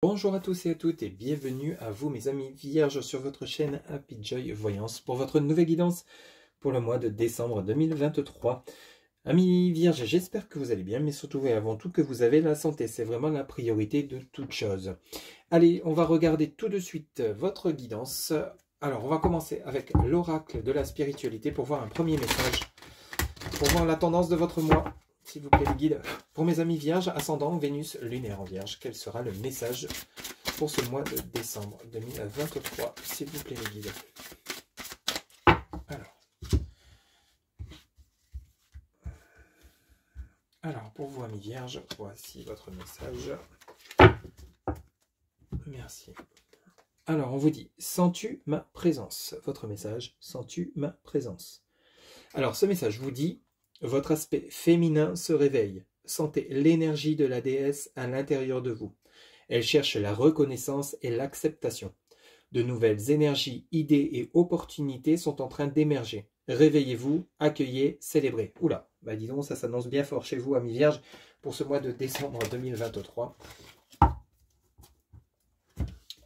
Bonjour à tous et à toutes et bienvenue à vous mes amis vierges sur votre chaîne Happy Joy Voyance pour votre nouvelle guidance pour le mois de décembre 2023. Amis vierges, j'espère que vous allez bien, mais surtout et avant tout que vous avez la santé, c'est vraiment la priorité de toute chose. Allez, on va regarder tout de suite votre guidance. Alors, on va commencer avec l'oracle de la spiritualité pour voir un premier message, pour voir la tendance de votre mois. S'il vous plaît les guides, pour mes amis vierges, ascendant Vénus lunaire en vierge, quel sera le message pour ce mois de décembre 2023, s'il vous plaît les guides. Alors pour vous amis vierges, voici votre message. Merci. Alors on vous dit, sens-tu ma présence? Votre message, sens-tu ma présence? Alors ce message vous dit, votre aspect féminin se réveille. Sentez l'énergie de la déesse à l'intérieur de vous. Elle cherche la reconnaissance et l'acceptation. De nouvelles énergies, idées et opportunités sont en train d'émerger. Réveillez-vous, accueillez, célébrez. Oula, bah dis donc, ça s'annonce bien fort chez vous, amis vierges, pour ce mois de décembre 2023.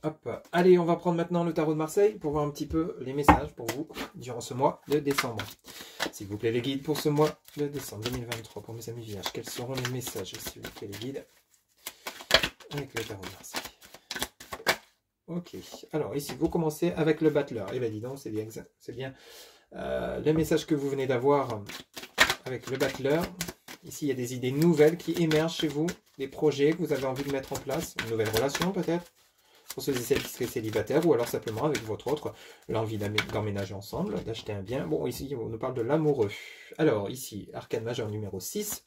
Hop, allez, on va prendre maintenant le tarot de Marseille pour voir un petit peu les messages pour vous durant ce mois de décembre. S'il vous plaît les guides pour ce mois de décembre 2023 pour mes amis vierges. Quels seront les messages s'il vous plaît les guides avec le tarot de Marseille? Ok, alors ici vous commencez avec le battleur. Eh bien dis donc, c'est bien le message que vous venez d'avoir avec le battleur. Ici il y a des idées nouvelles qui émergent chez vous, des projets que vous avez envie de mettre en place, une nouvelle relation peut-être, pour ceux et celles qui seraient célibataires, ou alors simplement avec votre autre, l'envie d'emménager ensemble, d'acheter un bien. Bon, ici, on nous parle de l'amoureux. Alors, ici, arcane majeur numéro 6.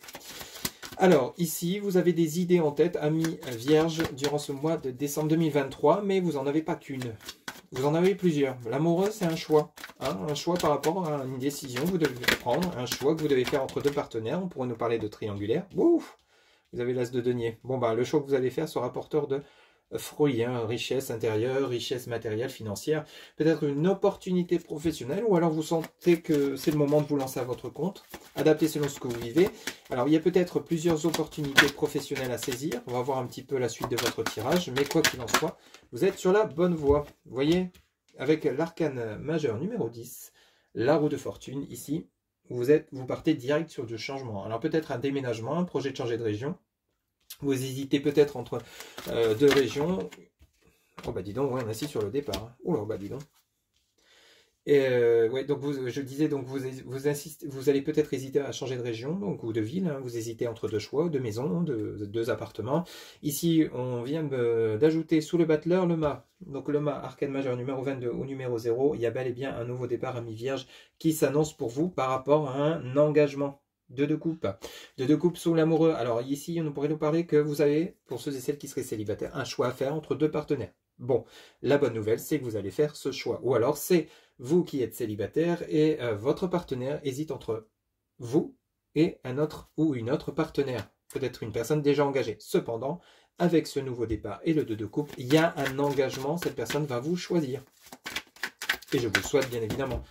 Alors, ici, vous avez des idées en tête, amis vierges, durant ce mois de décembre 2023, mais vous n'en avez pas qu'une. Vous en avez plusieurs. L'amoureux, c'est un choix. Hein, un choix par rapport à une décision que vous devez prendre, un choix que vous devez faire entre deux partenaires. On pourrait nous parler de triangulaire. Ouf, vous avez l'as de denier. Bon, bah, le choix que vous allez faire sera porteur de fruits, hein, richesse intérieure, richesse matérielle, financière, peut-être une opportunité professionnelle, ou alors vous sentez que c'est le moment de vous lancer à votre compte, adapté selon ce que vous vivez. Alors il y a peut-être plusieurs opportunités professionnelles à saisir, on va voir un petit peu la suite de votre tirage, mais quoi qu'il en soit, vous êtes sur la bonne voie. Vous voyez, avec l'arcane majeur numéro 10, la roue de fortune, ici, vous partez direct sur du changement. Alors peut-être un déménagement, un projet de changer de région. Vous hésitez peut-être entre deux régions. Oh bah dis donc, ouais, on est assis sur le départ. Oh là, bah dis donc. Et ouais, donc je disais, donc vous allez peut-être hésiter à changer de région donc, ou de ville. Hein, vous hésitez entre deux choix, deux maisons, deux appartements. Ici, on vient d'ajouter sous le battleur le mât. Donc le mât, arcane majeur numéro 22 ou numéro 0. Il y a bel et bien un nouveau départ, ami vierge, qui s'annonce pour vous par rapport à un engagement. De deux coupes sous l'amoureux. Alors ici, on pourrait nous parler que vous avez, pour ceux et celles qui seraient célibataires, un choix à faire entre deux partenaires. Bon, la bonne nouvelle, c'est que vous allez faire ce choix. Ou alors, c'est vous qui êtes célibataire et votre partenaire hésite entre vous et un autre ou une autre partenaire. Peut-être une personne déjà engagée. Cependant, avec ce nouveau départ et le 2 de coupe, il y a un engagement. Cette personne va vous choisir. Et je vous le souhaite, bien évidemment.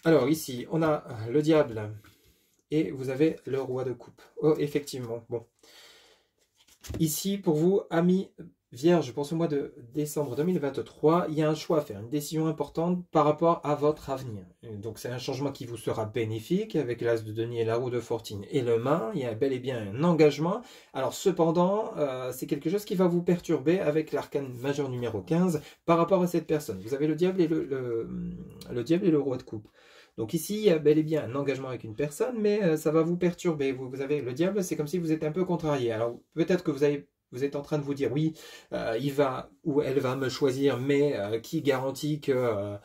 Alors ici, on a le diable. Et vous avez le roi de coupe. Oh, effectivement. Bon. Ici, pour vous, amis vierges, pour ce mois de décembre 2023, il y a un choix à faire, une décision importante par rapport à votre avenir. Donc, c'est un changement qui vous sera bénéfique avec l'as de denier, la roue de fortune et le main. Il y a bel et bien un engagement. Alors, cependant, c'est quelque chose qui va vous perturber avec l'arcane majeur numéro 15 par rapport à cette personne. Vous avez le diable et le diable et le roi de coupe. Donc ici, il y a bel et bien un engagement avec une personne, mais ça va vous perturber. Vous avez le diable, c'est comme si vous êtes un peu contrarié. Alors peut-être que vous êtes en train de vous dire, oui, il va ou elle va me choisir, mais qui garantit que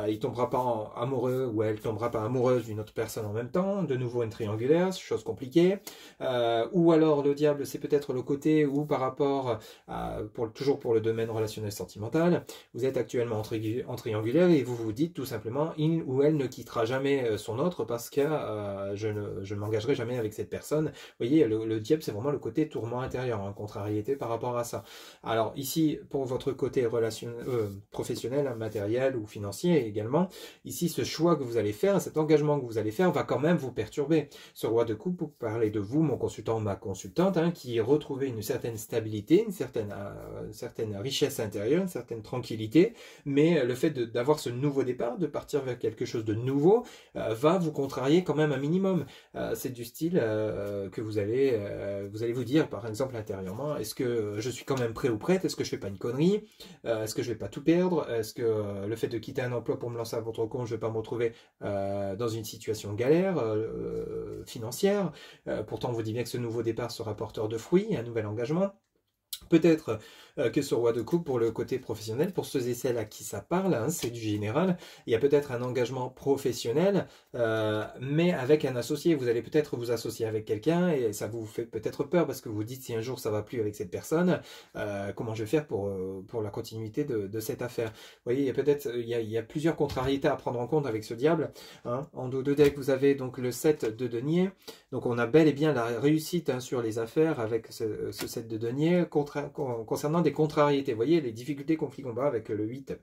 il tombera pas amoureux ou elle tombera pas amoureuse d'une autre personne en même temps. De nouveau une triangulaire, chose compliquée. Ou alors le diable, c'est peut-être le côté où par rapport toujours pour le domaine relationnel sentimental, vous êtes actuellement en triangulaire et vous vous dites tout simplement, il ou elle ne quittera jamais son autre parce que je ne m'engagerai jamais avec cette personne. Vous voyez, le diable, c'est vraiment le côté tourment intérieur, hein, contrariété par rapport à ça. Alors ici, pour votre côté professionnel, matériel ou financier, denier également. Ici, ce choix que vous allez faire, cet engagement que vous allez faire va quand même vous perturber. Ce roi de coupe, vous parlez de vous, mon consultant, ma consultante, hein, qui retrouvez une certaine stabilité, une certaine richesse intérieure, une certaine tranquillité, mais le fait d'avoir ce nouveau départ, de partir vers quelque chose de nouveau, va vous contrarier quand même un minimum. C'est du style que vous allez vous dire, par exemple, intérieurement, est-ce que je suis quand même prêt ou prête? Est-ce que je fais pas une connerie? Est-ce que je vais pas tout perdre? Est-ce que le fait de quitter un emploi pour me lancer à votre compte, je vais pas me retrouver dans une situation galère financière? Pourtant, on vous dit bien que ce nouveau départ sera porteur de fruits, un nouvel engagement. Peut-être que ce roi de coupe, pour le côté professionnel, pour ceux et celles à qui ça parle, hein, c'est du général, il y a peut-être un engagement professionnel, mais avec un associé. Vous allez peut-être vous associer avec quelqu'un et ça vous fait peut-être peur parce que vous dites si un jour ça va plus avec cette personne, comment je vais faire pour la continuité de cette affaire. Vous voyez, il y a plusieurs contrariétés à prendre en compte avec ce diable. Hein. En dos de deck, vous avez donc le 7 de denier. Donc on a bel et bien la réussite, hein, sur les affaires avec ce 7 de denier concernant des contrariétés. Vous voyez les difficultés, conflits, combats avec le 8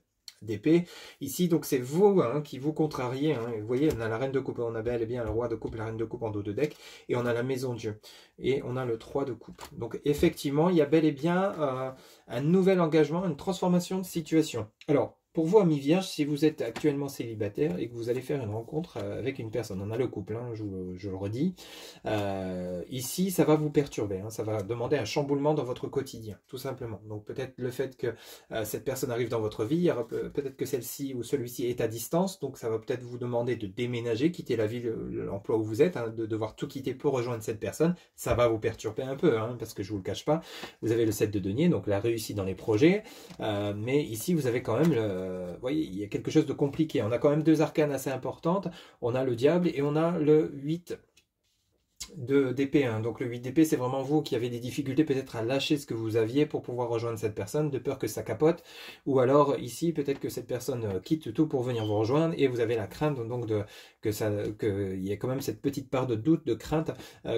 d'épée. Ici, donc c'est vous, hein, qui vous contrariez. Hein. Vous voyez, on a la reine de coupe, on a bel et bien le roi de coupe, la reine de coupe en dos de deck, et on a la maison Dieu. Et on a le 3 de coupe. Donc effectivement, il y a bel et bien un nouvel engagement, une transformation de situation. Alors, pour vous, amis vierges, si vous êtes actuellement célibataire et que vous allez faire une rencontre avec une personne, on a le couple, hein, je le redis, ici, ça va vous perturber, hein, ça va demander un chamboulement dans votre quotidien, tout simplement. Donc peut-être le fait que cette personne arrive dans votre vie, peut-être que celle-ci ou celui-ci est à distance, donc ça va peut-être vous demander de déménager, quitter la ville, l'emploi où vous êtes, hein, de devoir tout quitter pour rejoindre cette personne. Ça va vous perturber un peu, hein, parce que je vous le cache pas, vous avez le 7 de denier, donc la réussite dans les projets, mais ici vous avez quand même vous voyez, il y a quelque chose de compliqué. On a quand même deux arcanes assez importantes. On a le diable et on a le 8 d'épée. Hein. Donc le 8 d'épée, c'est vraiment vous qui avez des difficultés peut-être à lâcher ce que vous aviez pour pouvoir rejoindre cette personne, de peur que ça capote. Ou alors ici, peut-être que cette personne quitte tout pour venir vous rejoindre et vous avez la crainte donc qu'il y ait quand même cette petite part de doute, de crainte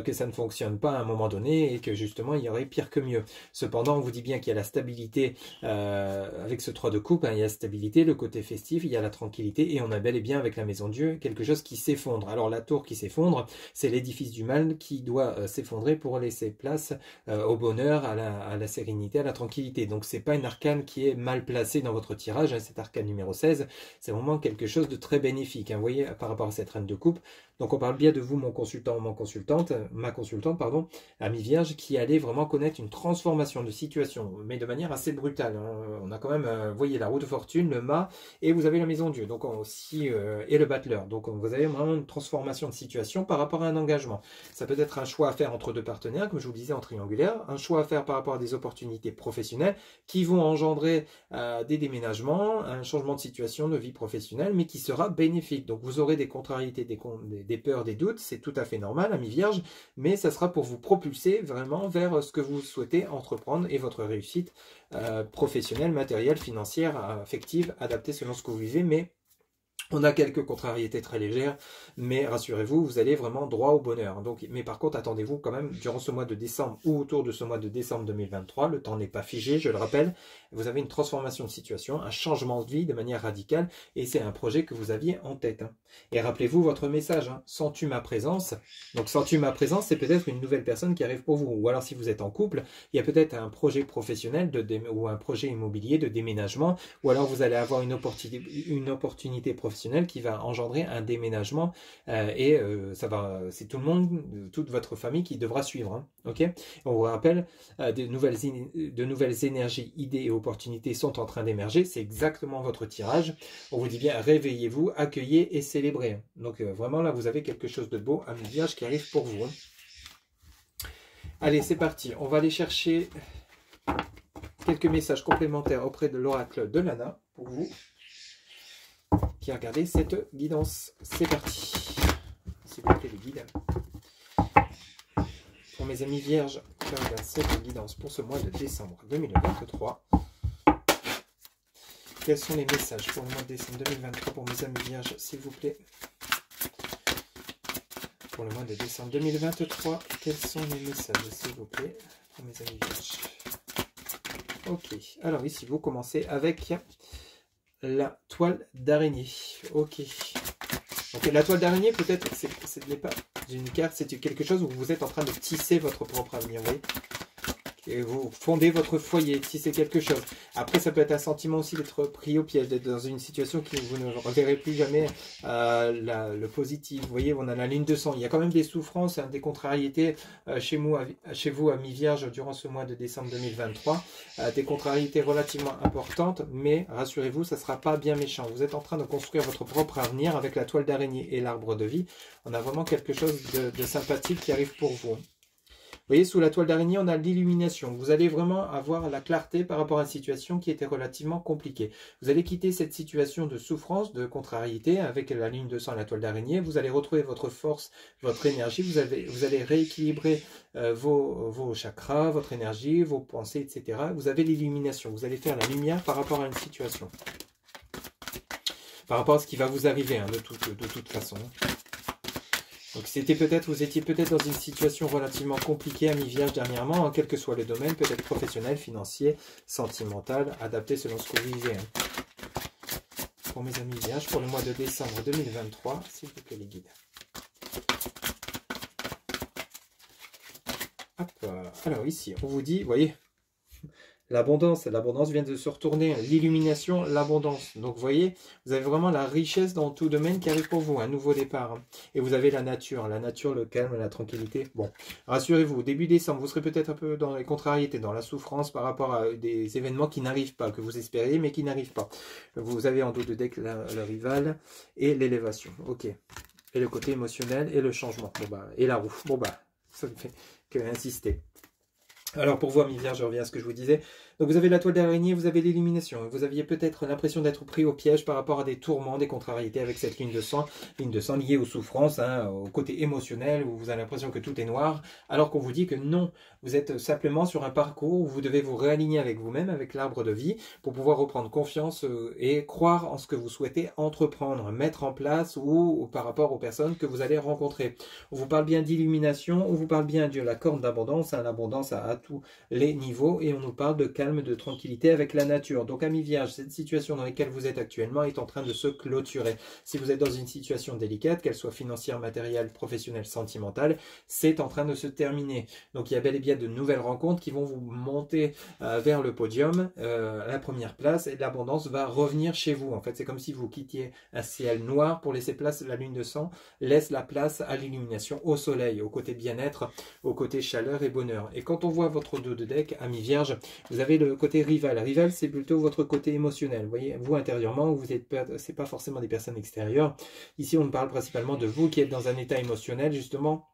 que ça ne fonctionne pas à un moment donné et que justement il y aurait pire que mieux. Cependant, on vous dit bien qu'il y a la stabilité avec ce 3 de coupe, hein, il y a la stabilité, le côté festif, il y a la tranquillité et on a bel et bien avec la maison Dieu quelque chose qui s'effondre. Alors la tour qui s'effondre, c'est l'édifice du mal qui doit s'effondrer pour laisser place au bonheur, à la sérénité, à la tranquillité. Donc c'est pas une arcane qui est mal placée dans votre tirage, hein, cette arcane numéro 16, c'est vraiment quelque chose de très bénéfique, hein, vous voyez, par rapport à cette reine de coupe. Donc on parle bien de vous, mon consultant, ma consultante, pardon, ami vierge, qui allait vraiment connaître une transformation de situation, mais de manière assez brutale. Hein. On a quand même, vous voyez, la roue de fortune, le mât, et vous avez la maison Dieu, donc aussi, et le battleur. Donc vous avez vraiment une transformation de situation par rapport à un engagement. Ça peut être un choix à faire entre deux partenaires, comme je vous le disais, en triangulaire, un choix à faire par rapport à des opportunités professionnelles qui vont engendrer des déménagements, un changement de situation, de vie professionnelle, mais qui sera bénéfique. Donc vous aurez des contrariétés, des peurs, des doutes, c'est tout à fait normal, ami vierge, mais ça sera pour vous propulser vraiment vers ce que vous souhaitez entreprendre et votre réussite professionnelle, matérielle, financière, affective, adaptée selon ce que vous vivez, mais on a quelques contrariétés très légères, mais rassurez-vous, vous allez vraiment droit au bonheur. Donc, mais par contre, attendez-vous quand même, durant ce mois de décembre ou autour de ce mois de décembre 2023, le temps n'est pas figé, je le rappelle, vous avez une transformation de situation, un changement de vie de manière radicale, et c'est un projet que vous aviez en tête. Hein. Et rappelez-vous votre message, hein, sens-tu ma présence? Donc, sens-tu ma présence, c'est peut-être une nouvelle personne qui arrive pour vous. Ou alors, si vous êtes en couple, il y a peut-être un projet professionnel ou un projet immobilier de déménagement, ou alors vous allez avoir une opportunité professionnelle qui va engendrer un déménagement ça va, c'est tout le monde, toute votre famille qui devra suivre. Hein, ok. On vous rappelle, de nouvelles énergies, idées et opportunités sont en train d'émerger. C'est exactement votre tirage. On vous dit bien, réveillez-vous, accueillez et célébrez. Donc vraiment là, vous avez quelque chose de beau, un vierge qui arrive pour vous. Hein. Allez, c'est parti. On va aller chercher quelques messages complémentaires auprès de l'oracle de Lana pour vous qui a regardé cette guidance. C'est parti. S'il vous plaît, les guides. Pour mes amis vierges qui regardent cette guidance pour ce mois de décembre 2023. Quels sont les messages pour le mois de décembre 2023 pour mes amis vierges, s'il vous plaît? Pour le mois de décembre 2023, quels sont les messages, s'il vous plaît, pour mes amis vierges? Ok, alors ici, vous commencez avec la toile d'araignée. Ok. Donc la toile d'araignée, peut-être, ce n'est pas une carte, c'est quelque chose où vous êtes en train de tisser votre propre avenir, vous voyez. Et vous fondez votre foyer, tisser quelque chose. Après, ça peut être un sentiment aussi d'être pris au piège, d'être dans une situation qui vous ne reverrez plus jamais le positif. Vous voyez, on a la ligne de sang. Il y a quand même des souffrances, hein, des contrariétés chez vous, amis vierges, durant ce mois de décembre 2023. Des contrariétés relativement importantes, mais rassurez-vous, ça ne sera pas bien méchant. Vous êtes en train de construire votre propre avenir avec la toile d'araignée et l'arbre de vie. On a vraiment quelque chose de sympathique qui arrive pour vous. Vous voyez, sous la toile d'araignée, on a l'illumination. Vous allez vraiment avoir la clarté par rapport à une situation qui était relativement compliquée. Vous allez quitter cette situation de souffrance, de contrariété avec la ligne de sang et la toile d'araignée. Vous allez retrouver votre force, votre énergie. Vous allez rééquilibrer vos chakras, votre énergie, vos pensées, etc. Vous avez l'illumination. Vous allez faire la lumière par rapport à une situation. Par rapport à ce qui va vous arriver, hein, de toute façon. Donc vous étiez peut-être dans une situation relativement compliquée, amis vierges, dernièrement, hein, quel que soit le domaine, peut-être professionnel, financier, sentimental, adapté selon ce que vous vivez. Hein. Pour mes amis vierges, pour le mois de décembre 2023, s'il vous plaît les guides. Hop, alors ici, on vous dit, vous voyez, l'abondance vient de se retourner, l'illumination, l'abondance. Donc vous voyez, vous avez vraiment la richesse dans tout domaine qui arrive pour vous, un nouveau départ. Et vous avez la nature, le calme, la tranquillité. Bon, rassurez-vous, début décembre, vous serez peut-être un peu dans les contrariétés, dans la souffrance par rapport à des événements qui n'arrivent pas, que vous espériez, mais qui n'arrivent pas. Vous avez en dos de deck le rival et l'élévation. Ok. Et le côté émotionnel et le changement. Bon bah, et la roue. Bon bah, ça me fait qu'insister. Alors pour vous, amis vierges, je reviens à ce que je vous disais. Donc vous avez la toile d'araignée, vous avez l'illumination. Vous aviez peut-être l'impression d'être pris au piège par rapport à des tourments, des contrariétés avec cette ligne de sang liée aux souffrances, hein, au côté émotionnel, où vous avez l'impression que tout est noir, alors qu'on vous dit que non, vous êtes simplement sur un parcours où vous devez vous réaligner avec vous-même, avec l'arbre de vie, pour pouvoir reprendre confiance et croire en ce que vous souhaitez entreprendre, mettre en place ou par rapport aux personnes que vous allez rencontrer. On vous parle bien d'illumination, on vous parle bien de la corne d'abondance, hein, l'abondance à tous les niveaux, et on nous parle de calme, de tranquillité avec la nature. Donc amis vierges, cette situation dans laquelle vous êtes actuellement est en train de se clôturer. Si vous êtes dans une situation délicate, qu'elle soit financière, matérielle, professionnelle, sentimentale, c'est en train de se terminer. Donc il y a bel et bien de nouvelles rencontres qui vont vous monter vers le podium, la première place, et l'abondance va revenir chez vous. En fait, c'est comme si vous quittiez un ciel noir pour laisser place, la lune de sang laisse la place à l'illumination, au soleil, au côté bien-être, au côté chaleur et bonheur. Et quand on voit votre dos de deck, amis vierges, vous avez le côté rival. Rival, c'est plutôt votre côté émotionnel. Vous voyez, vous intérieurement, vous êtes pas, c'est pas forcément des personnes extérieures. Ici, on parle principalement de vous qui êtes dans un état émotionnel, justement,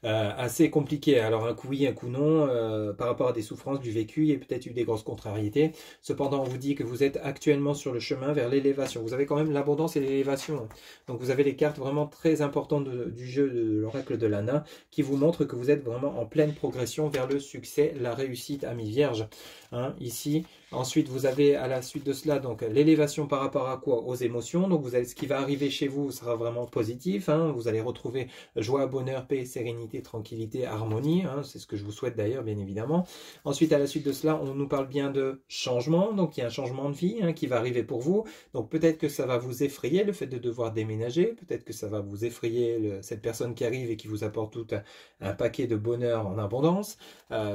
assez compliqué. Alors un coup oui, un coup non, par rapport à des souffrances du vécu, il y a peut-être eu des grosses contrariétés. Cependant, on vous dit que vous êtes actuellement sur le chemin vers l'élévation. Vous avez quand même l'abondance et l'élévation. Donc vous avez les cartes vraiment très importantes du jeu de l'oracle de Lana qui vous montrent que vous êtes vraiment en pleine progression vers le succès, la réussite, amis vierges. Hein, ici. Ensuite, vous avez à la suite de cela donc l'élévation par rapport à quoi? Aux émotions. Donc vous avez, ce qui va arriver chez vous sera vraiment positif. Hein. Vous allez retrouver joie, bonheur, paix, sérénité, tranquillité, harmonie. Hein. C'est ce que je vous souhaite d'ailleurs, bien évidemment. Ensuite, à la suite de cela, on nous parle bien de changement. Donc il y a un changement de vie, hein, qui va arriver pour vous. Donc peut-être que ça va vous effrayer le fait de devoir déménager. Peut-être que ça va vous effrayer cette personne qui arrive et qui vous apporte tout un paquet de bonheur en abondance.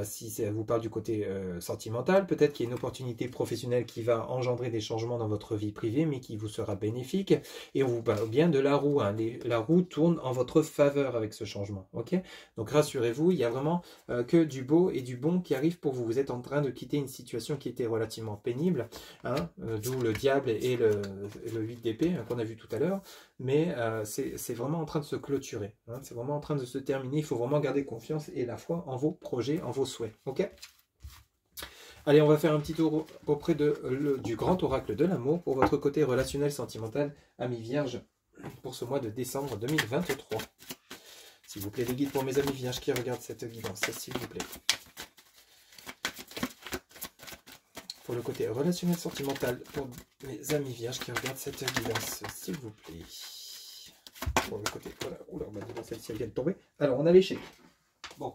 Si ça vous parle du côté sentimental, peut-être qu'il y a une opportunité professionnelle qui va engendrer des changements dans votre vie privée, mais qui vous sera bénéfique. Et on vous parle bien de la roue. Hein. La roue tourne en votre faveur avec ce changement. Okay, donc rassurez-vous, il n'y a vraiment que du beau et du bon qui arrive pour vous. Vous êtes en train de quitter une situation qui était relativement pénible, hein, d'où le diable et le 8 d'épée, hein, qu'on a vu tout à l'heure. Mais c'est vraiment en train de se clôturer. Hein. C'est vraiment en train de se terminer. Il faut vraiment garder confiance et la foi en vos projets, en vos souhaits. Ok ? Allez, on va faire un petit tour auprès du grand oracle de l'amour pour votre côté relationnel, sentimental, amis vierges, pour ce mois de décembre 2023. S'il vous plaît, les guides pour mes amis vierges qui regardent cette guidance, s'il vous plaît. Pour le côté relationnel, sentimental, pour mes amis vierges qui regardent cette guidance, s'il vous plaît. Pour le côté, voilà, oula, celle-ci elle vient de tomber. Alors, on a l'échec. Bon.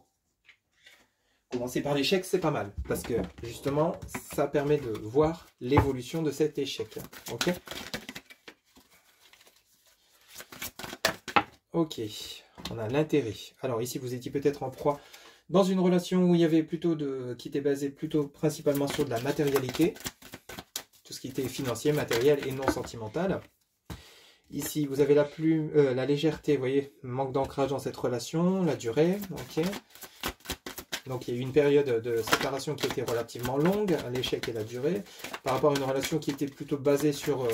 Commencer par l'échec, c'est pas mal. Parce que, justement, ça permet de voir l'évolution de cet échec. Ok? Ok. On a l'intérêt. Alors, ici, vous étiez peut-être en proie dans une relation où il y avait plutôt qui était basée plutôt principalement sur de la matérialité. Tout ce qui était financier, matériel et non sentimental. Ici, vous avez la légèreté, vous voyez, manque d'ancrage dans cette relation, la durée, ok. Donc, il y a eu une période de séparation qui était relativement longue, l'échec et la durée, par rapport à une relation qui était plutôt basée sur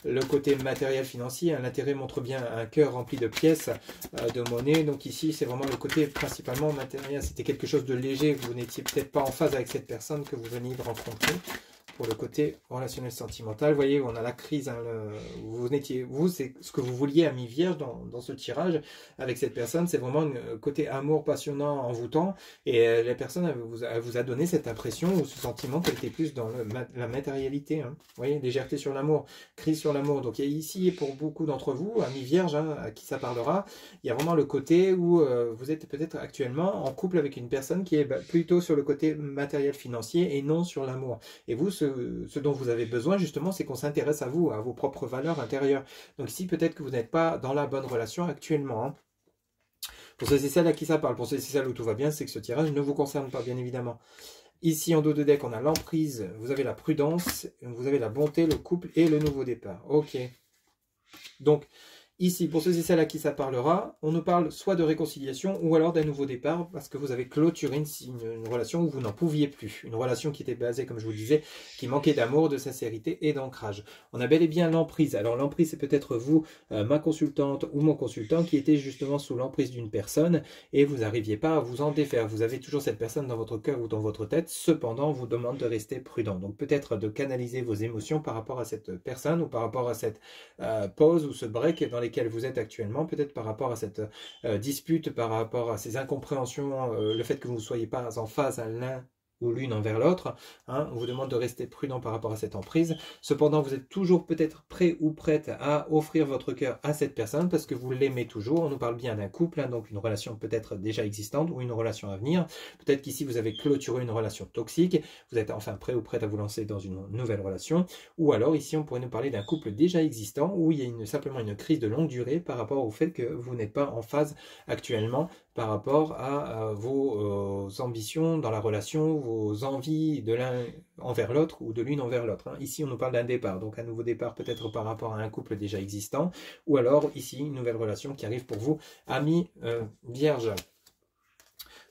le côté matériel financier. L'intérêt montre bien un cœur rempli de pièces, de monnaie. Donc ici, c'est vraiment le côté principalement matériel. C'était quelque chose de léger, vous n'étiez peut-être pas en phase avec cette personne que vous veniez de rencontrer. Pour le côté relationnel sentimental, vous voyez, on a la crise. Hein, vous, c'est ce que vous vouliez à mi-vierge dans ce tirage avec cette personne. C'est vraiment un côté amour passionnant, envoûtant. Et la personne elle vous a donné cette impression ou ce sentiment qu'elle était plus dans la matérialité. Hein. Vous voyez, légèreté sur l'amour, crise sur l'amour. Donc ici, pour beaucoup d'entre vous, à mi-vierge, hein, à qui ça parlera, il y a vraiment le côté où vous êtes peut-être actuellement en couple avec une personne qui est plutôt sur le côté matériel financier et non sur l'amour. Et vous, ce dont vous avez besoin, justement, c'est qu'on s'intéresse à vous, à vos propres valeurs intérieures. Donc ici, peut-être que vous n'êtes pas dans la bonne relation actuellement. Hein. Pour ceux et celles à qui ça parle, pour ceux et celles où tout va bien, c'est que ce tirage ne vous concerne pas, bien évidemment. Ici, en dos de deck, on a l'emprise, vous avez la prudence, vous avez la bonté, le couple et le nouveau départ. Ok. Donc, ici, pour ceux et celles à qui ça parlera, on nous parle soit de réconciliation ou alors d'un nouveau départ parce que vous avez clôturé une relation où vous n'en pouviez plus. Une relation qui était basée, comme je vous le disais, qui manquait d'amour, de sincérité et d'ancrage. On a bel et bien l'emprise. Alors l'emprise, c'est peut-être vous, ma consultante ou mon consultant, qui était justement sous l'emprise d'une personne et vous n'arriviez pas à vous en défaire. Vous avez toujours cette personne dans votre cœur ou dans votre tête. Cependant, on vous demande de rester prudent. Donc peut-être de canaliser vos émotions par rapport à cette personne ou par rapport à cette pause ou ce break dans lesquels vous êtes actuellement, peut-être par rapport à cette dispute, par rapport à ces incompréhensions, le fait que vous ne soyez pas en phase à l'un ou l'une envers l'autre. Hein, on vous demande de rester prudent par rapport à cette emprise. Cependant, vous êtes toujours peut-être prêt ou prête à offrir votre cœur à cette personne parce que vous l'aimez toujours. On nous parle bien d'un couple, hein, donc une relation peut-être déjà existante ou une relation à venir. Peut-être qu'ici, vous avez clôturé une relation toxique. Vous êtes enfin prêt ou prête à vous lancer dans une nouvelle relation. Ou alors, ici, on pourrait nous parler d'un couple déjà existant où il y a simplement une crise de longue durée par rapport au fait que vous n'êtes pas en phase actuellement par rapport à vos ambitions dans la relation, vos envies de l'un envers l'autre ou de l'une envers l'autre. Hein. Ici, on nous parle d'un départ, donc un nouveau départ peut-être par rapport à un couple déjà existant, ou alors ici, une nouvelle relation qui arrive pour vous, amis vierge.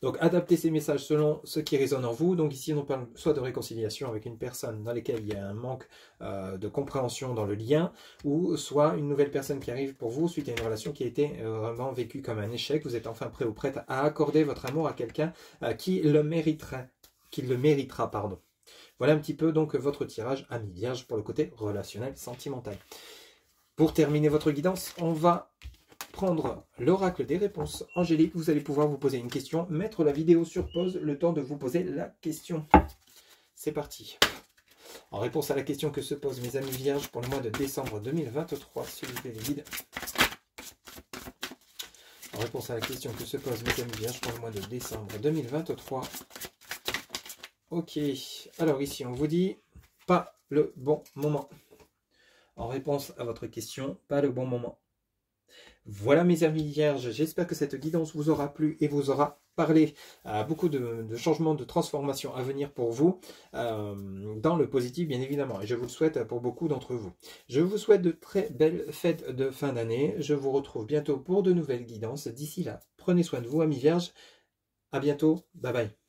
Donc, adaptez ces messages selon ce qui résonne en vous. Donc ici, on parle soit de réconciliation avec une personne dans laquelle il y a un manque de compréhension dans le lien, ou soit une nouvelle personne qui arrive pour vous suite à une relation qui a été vraiment vécue comme un échec. Vous êtes enfin prêt ou prête à accorder votre amour à quelqu'un qui le méritera, pardon. Voilà un petit peu donc votre tirage ami vierge pour le côté relationnel sentimental. Pour terminer votre guidance, on va prendre l'oracle des réponses angéliques. Vous allez pouvoir vous poser une question, mettre la vidéo sur pause, le temps de vous poser la question. C'est parti. En réponse à la question que se posent mes amis vierges pour le mois de décembre 2023, s'il vous plaît les guides. En réponse à la question que se posent mes amis vierges pour le mois de décembre 2023. Ok, alors ici on vous dit pas le bon moment. En réponse à votre question, pas le bon moment. Voilà mes amis vierges, j'espère que cette guidance vous aura plu et vous aura parlé. Beaucoup de changements, de transformations à venir pour vous, dans le positif bien évidemment, et je vous le souhaite pour beaucoup d'entre vous. Je vous souhaite de très belles fêtes de fin d'année, je vous retrouve bientôt pour de nouvelles guidances. D'ici là, prenez soin de vous amis vierges, à bientôt, bye bye.